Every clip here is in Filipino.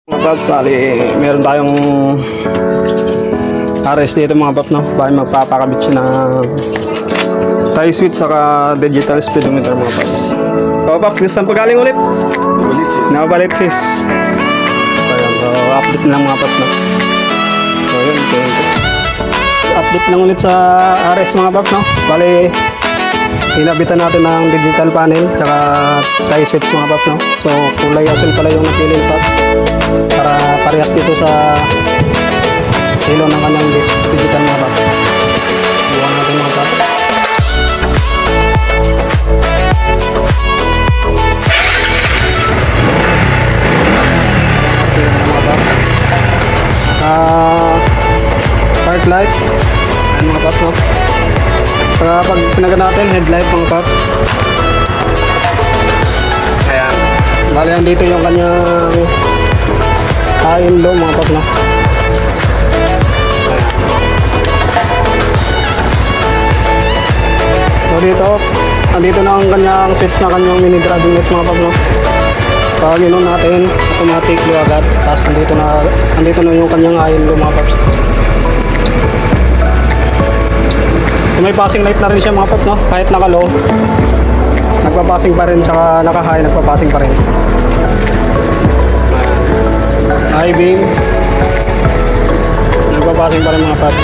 Mga paps, bali meron tayong RS dito mga paps, no? Bali magpapakabit siya ng tie switch saka digital speedometer mga paps. So paps, gusto ang pagaling ulit? Nakabalik sis. Ayan, so update lang mga paps, no? So yun, update lang ulit sa RS mga paps, no? Bali inabitan natin ng digital panel tsaka tie switch mga paps, no? So kulay asul pala yung napili paps para parehas dito sa ilaw ng kanyang digital mga paps. Iwan natin mga paps. Park light ayan mga paps, no? Saka pag sinaga natin headlight mga paps, ayan, bali yan dito yung kanyang high and low mga paps, no? Ayan. So dito andito na ang kanyang switch na kanyang mini driving lights mga paps, no? Pag inon natin automatic agad, tapos andito na yung kanyang high and low mga paps. So, may passing light na rin siya mga paps, no? Kahit naka-low nagpa-passing pa rin, saka naka-high nagpa-passing pa rin. High beam nagpa-passing pa rin mga paps.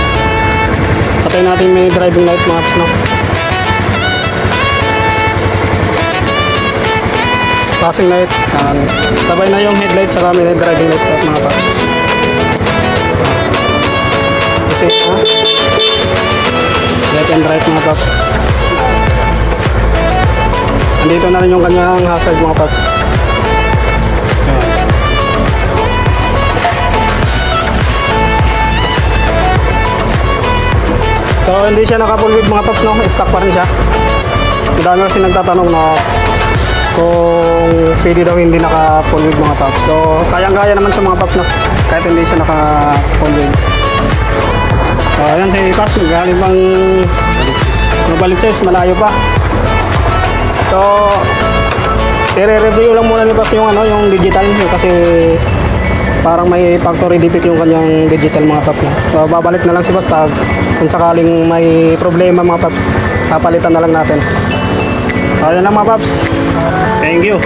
Patay natin may driving light mga paps, no? Passing light, sabay na yung headlight saka may driving light mga paps. Kasi left and right mga paps. Andito na rin yung kanyang hazard mga paps. Ayan. So hindi siya naka full width mga paps, no? Stock pa rin siya. Madami kasi nagtatanong na kung pwede daw hindi naka full width mga paps. So kayang-kaya naman sa mga paps, no? Kahit hindi siya naka full width. So ayan si paps, galing pang Novaliches, malayo pa. So i-review lang muna ni paps yung yung digital kasi parang may factory defect yung kanyang digital mga paps, no? So babalik na lang si paps pag kung sakaling may problema mga paps, papalitan na lang natin. So ayan lang mga paps, thank you.